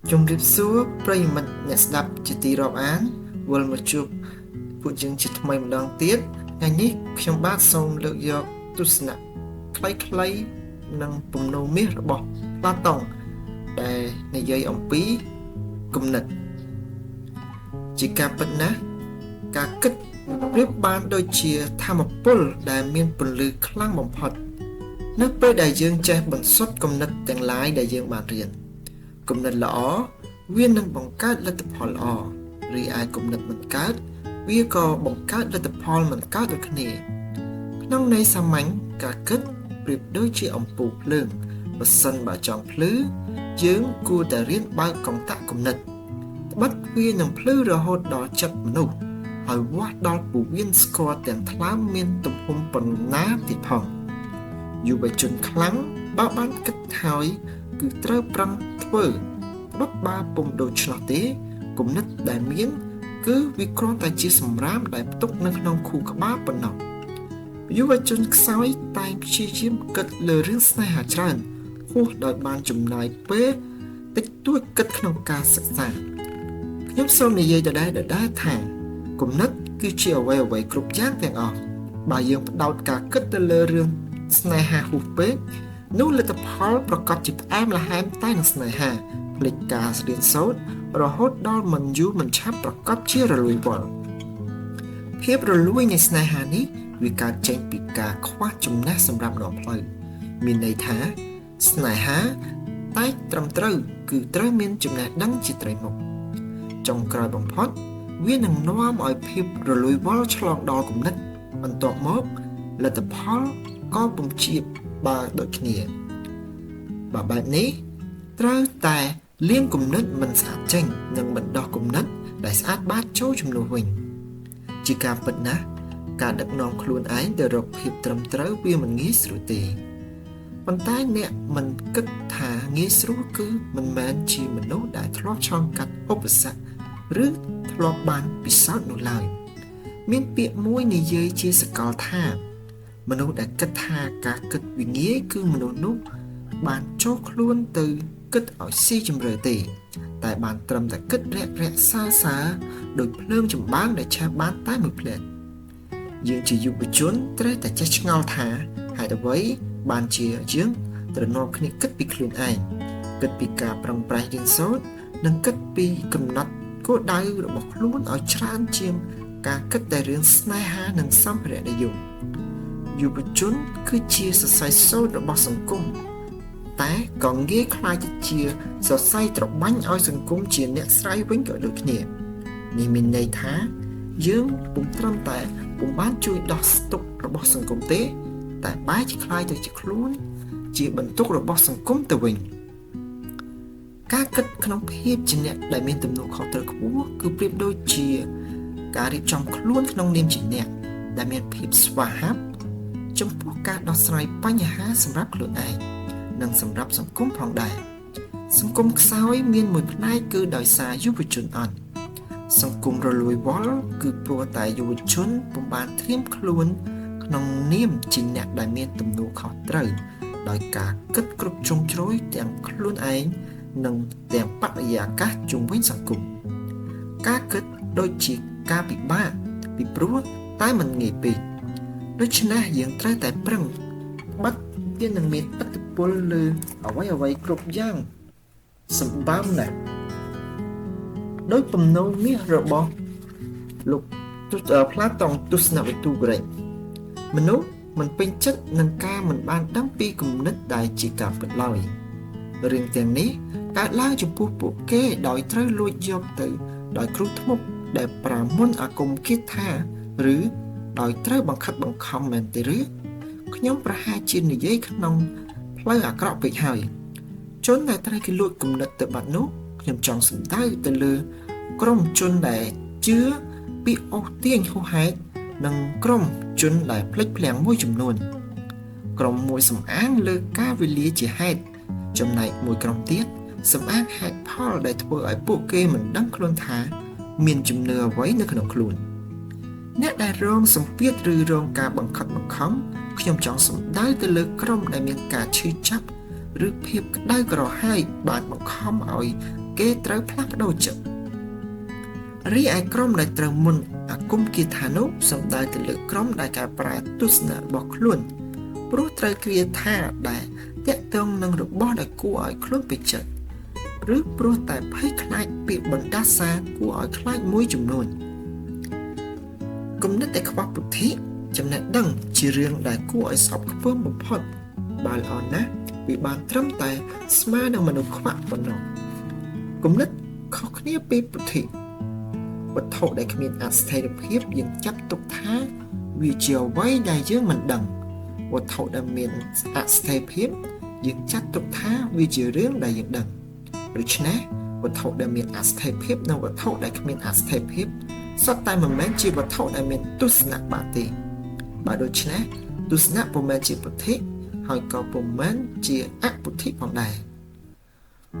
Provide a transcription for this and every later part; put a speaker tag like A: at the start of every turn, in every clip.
A: Trong clip xưa, prey mình nhận đập chỉ tì rộp án, vượt một chụp phụ chứng chỉ thầm mình đang tiết, ngày ní trong bát xong lực dọc tu sẵn clay nâng bùm nô miết bỏ la tổng để này dây ông bí cùng nịch chỉ cả bật ná cả kích riêng ban đôi chia tham một bùl để miên bùn lư khăn bóng phật nước bê đại dương che bằng suất cùng nịch tiếng lái đại dương bản riêng cùng nịch lõ viên nâng bóng cát là tập họ lõ ri ai cùng nịch mình cát viên có bóng cát là tập họ mình cát được nè nông này xa mánh cả kích riêng đôi chia ông bù lương và sân bà chọn phứ dưỡng cua đã riêng bao công tác cùng nịch bắt viên nâng phứ rồi hốt đó chật nụ hỏi quá đó bù viên score tiền thá miên tụm hôn bằng ná thịt hòn dù bởi chuẩn kháng bao bán cách hỏi cứ trơ prăng thơ bắt ba bùng đồ cho tế cùng nít đại miếng cứ vì con tài chia sầm rám đại túc nâng nông khu các bá bần nọ dù bởi chuẩn sói tay chi chiếm cất lờ riêng snai hà tràn khu đòi bàn chùm này bế tích tuổi cất nông ca sẵn sàng nhóm sau này dây đã đá thả cùng nít cứ chiều quay ở vậy cục giác vẹn ọ bà dương đào cả cất lờ riêng snai hà hụt bếนู้លទ្ធផលប្រកបជាផ្អែមល្ហែមតែនឹងស្នេហាភ្លេចការរៀនសូត្ររហូតដល់មិនយូរមិនឆាប់ប្រកបជារលួយវល់ភាពរលួយនៃស្នេហានេះវាកើតចេញពីការខ្វះចំណេះសម្រាប់នាំផ្លូវមានន័យថាស្នេហាតែត្រឹមត្រូវគឺត្រូវមានចំណេះដឹងជាត្រីមុខចុងក្រោយបំផុតវានឹងនាំឲ្យភាពរលួយវល់ឆ្លងដល់គំនិតបន្ទាប់មកលទ្ធផលក៏ពំជាបើដូចគ្នាបើបែបនេះត្រូវតែលាងគំនិតមិនស្អាតចេញនិងបណ្ដោះគំនិតដែលស្អាតបាតចូលជំនួសវិញជាការពិតណាស់ការដឹកនាំខ្លួនឯងទៅរកភាពត្រឹមត្រូវវាមិនងាយស្រួលទេប៉ុន្តែអ្នកមិនគិតថាងាយស្រួលគឺមិនមែនជាមនុស្សដែលធ្លាប់ឆ្លងកាត់ឧបសគ្គឬធ្លាប់បានពិសោធន៍នោះឡើយមានពាក្យមួយនិយាយជាសកលថាមនុស្សដែលគិតថាការគិតវិងាយគឺមនុស្សនោះបានចូលខ្លួនទៅគិតឲ្យស៊ីជម្រៅទេតែបានត្រឹមតែគិតរាក់សាដោយភ្លើងចម្បាំងដែលឆេះបានតែមួយភ្លែតយើងជាយុវជនត្រូវតែចេះឆ្ងល់ថាហេតុអ្វីបានជាយើងត្រូវនាំគ្នាគិតពីខ្លួនឯងគិតពីការប្រឹងប្រែងរៀនសូត្រនិងគិតពីកំណត់គោលដៅរបស់ខ្លួនឲ្យច្រើនជាងការគិតតែរឿងស្នេហានិងសម្ភារៈនិយមយុវជនគឺជាសរសៃសូត្ររបស់សង្គមតែក៏ងាយខ្លាចទៅជាសរសៃត្របាញ់ឲ្យសង្គមជាអ្នកស្រ័យវិញក៏ដូចគ្នានេះមានន័យថាយើងពុំត្រឹមតែពុំបានជួយដោះស្ទុករបស់សង្គមទេតែបែរជាខ្លាចទៅជាខ្លួនជាបន្ទុករបស់សង្គមទៅវិញការគិតក្នុងភាពជាអ្នកដែលមានទំនួលខុសត្រូវខ្ពស់គឺប្រៀបដូចជាការរៀបចំខ្លួនក្នុងនាមជាអ្នកដែលមានភាពស្វាហាប់ចំពោះការដោះស្រាយបញ្ហាសម្រាប់ខ្លួនឯងនិងសម្រាប់សង្គមផងដែរសង្គមខ្សោយមានមួយផ្នែកគឺដោយសារយុវជនអន់សង្គមរលួយវល់គឺព្រោះតែយុវជនពុំបានត្រៀមខ្លួនក្នុងនាមជាអ្នកដែលមានទំនួលខុសត្រូវដោយការគិតគ្រប់ជ្រុងជ្រោយទាំងខ្លួនឯងនិងទាំងបរិយាកាសជុំវិញសង្គមការគិតដូចជាការពិបាកពីព្រោះតែមិនងាយពេកដូច្នេះយើងត្រូវតែប្រឹងបិទវានឹងមានឥទ្ធិពលលើអ្វីគ្រប់យ៉ាងសម្បើមណាស់ដោយពំនោមាសរបស់លោកផ្លាតុងទស្សនវិទូក្រិចមនុស្សមិនពេញចិត្តនឹងការមិនបានដឹងពីគំនិតដែលជាការពិតឡើយរឿងទាំងនេះកើតឡើងចំពោះពួកគេដោយត្រូវលួចយកទៅដោយគ្រូធ្មប់ដែលប្រាមន់អាគមគាថាឬដោយត្រូវបង្ខិតបង្ខំមែនទេឬខ្ញុំប្រហែលជានិយាយក្នុងផ្លូវអាក្រក់ពេកហើយជនដែលត្រូវគេលួចគំនិតទៅបាត់នោះខ្ញុំចង់សំដៅទៅលើក្រុមជនដែលជឿពីអូសទាញហួសហេតុនិងក្រុមជនដែលភ្លេចភ្លាំងមួយចំនួនក្រុមមួយសំអាងលើការវេលាជាហេតុចំណែកមួយក្រុមទៀតសំអាងហេតុផលដែលធ្វើឲ្យពួកគេមិនដឹងខ្លួនថាមានជំនឿអ្វីនៅក្នុងខ្លួនអ្នកដែលរងសម្ពាធឬរងការបង្ខិតបង្ខំខ្ញុំចង់សំដៅទៅលើក្រុមដែលមានការឈឺចាប់ឬភាពក្តៅក្រហាយបានបង្ខំឲ្យ គេត្រូវផ្លាស់ប្ដូរចិត្តរីឯក្រុមដែលត្រូវមុនអាគមគាថានោះសំដៅទៅលើក្រុមដែលការប្រែទស្សនៈរបស់ខ្លួនព្រោះត្រូវគ្រាថាដែលតាក់ទងនឹងរបស់ដែលគួរឲ្យខ្លួនពេញចិត្តឬព្រោះតែភ័យខ្លាចពីបណ្ដាសាគួរឲ្យខ្លាចមួយចំនួនគំនិតដែលខ្វះពុទ្ធិចំណេះដឹងជារឿងដែលគួរឲ្យស្អប់ខ្ពើមបំផុតបើល្អណាស់វាបានត្រឹមតែស្មើនឹងមនុស្សខ្វាក់ប៉ុណ្ណោះគំនិតខុសគ្នាពីពុទ្ធិវត្ថុដែលគ្មានអស្ថិរភាពយើងចាត់ទុកថាវាជាអ្វីដែលយើងមិនដឹងវត្ថុដែលមានអស្ថិរភាពយើងចាត់ទុកថាវាជារឿងដែលយើងដឹងដូច្នេះវត្ថុដែលមានអស្ថិរភាពនិងវត្ថុដែលគ្មានអស្ថិរភាពសុទ្ធតែមិនមែនជាវត្ថុដែលមានទស្សនៈបាទទេបើដូច្នេះទស្សនៈពុំមែនជាពុទ្ធិហើយក៏ពុំមែនជាអពុទ្ធិផងដែរ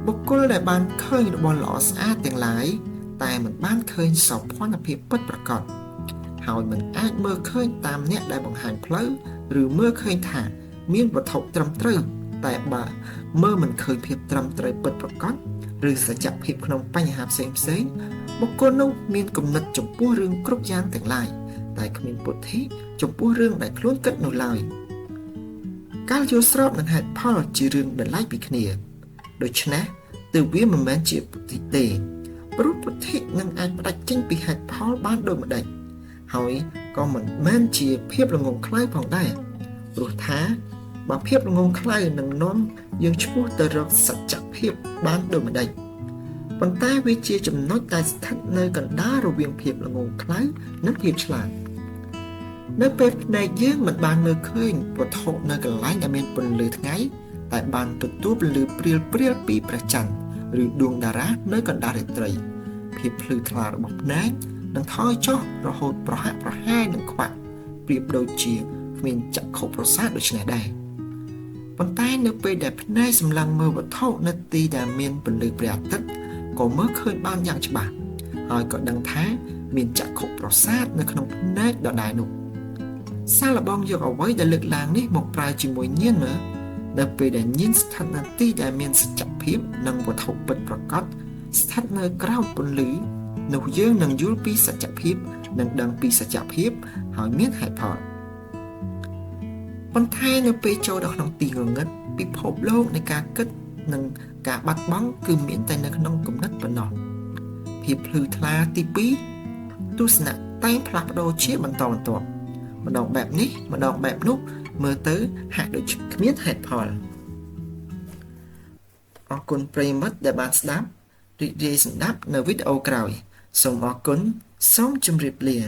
A: បុគ្គលដែលបានឃើញរបស់ល្អស្អាតទាំងឡាយតែមិនបានឃើញសោភ័ណភាពពិតប្រាកដហើយមិនអាចមើលឃើញតាមអ្នកដែលបង្ហាញផ្លូវឬមើលឃើញថាមានវត្ថុត្រឹមត្រូវតែបើមើលមិនឃើញភាពត្រឹមត្រូវពិតប្រាកដឬសច្ចភាពក្នុងបញ្ហាផ្សេងៗបុគ្គលនោះមានគំនិតចំពោះរឿងគ្រប់យ៉ាងទាំងឡាយតែគ្មានពុទ្ធិចំពោះរឿងដែលខ្លួនគិតនោះឡើយការយល់ស្របនឹងហេតុផលជារឿងដែលឡែកពីគ្នាដូច្នេះទើបវាមិនមែនជាពុទ្ធិទេព្រោះពុទ្ធិនឹងអាចផ្ដាច់ចេញពីហេតុផលបានដូចម្ដេចហើយក៏មិនមែនជាភាពល្ងងខ្លៅផងដែរព្រោះថាបើភាពល្ងងខ្លៅនឹងនាំយើងឆ្ពោះទៅរកសច្ចភាពបានដូចម្ដេចប៉ុន្តែវាជាចំណុចដែលស្ថិតនៅកណ្ដាលរវាងភាពល្ងងខ្លៅនិងភាពឆ្លាតនៅពេលភ្នែកយើងមិនបានមើលឃើញវត្ថុនៅកន្លែងដែលមានពន្លឺថ្ងៃតែបានទទួលពន្លឺព្រាលពីព្រះច័ន្ទឬដួងតារានៅកណ្ដាលរាត្រីភាពភ្លឺថ្លារបស់ភ្នែកនឹងថយចុះរហូតប្រហាក់ប្រហែលនឹងខ្វាក់ប្រៀបដូចជាគ្មានចក្ខុប្រសាទដូច្នេះដែរប៉ុន្តែនៅពេលដែលភ្នែកសម្លឹងមើលវត្ថុនៅទីដែលមានពន្លឺព្រះអាទិត្យក៏មើលឃើញបានយ៉ាងច្បាស់ហើយក៏ដឹងថាមានចក្ខុប្រសាទនៅក្នុងភ្នែកដដែលនោះសាឡបងយកអ្វីដែលលើកឡើងនេះមកប្រើជាមួយញៀនមើលនៅពេលដែលញៀនស្ថិតនៅទីដែលមានសច្ចភាពនិងវត្ថុពិតប្រាកដស្ថិតនៅក្រោមពន្លឺនោះយើងនឹងយល់ពីសច្ចភាពនិងដឹងពីសច្ចភាពហើយមានហេតុផលប៉ុន្តែនៅពេលចូលដល់ក្នុងទីងងឹតពិភពលោកនៃការគិតនិងការបាត់បង់គឺមានតែនៅក្នុងគំនិតប៉ុណ្ណោះភាពភ្លឺថ្លាទី2ទស្សនៈតែងផ្លាស់ប្ដូរជាបន្តបន្ទាប់ម្ដងបែបនេះម្ដងបែបនោះមើលទៅហាក់ដូចគ្មានហេតុផលអរគុណប្រិយមិត្តដែលបានស្ដាប់រីករាយស្ដាប់នៅវីដេអូក្រោយសូមអរគុណសូមជម្រាបលា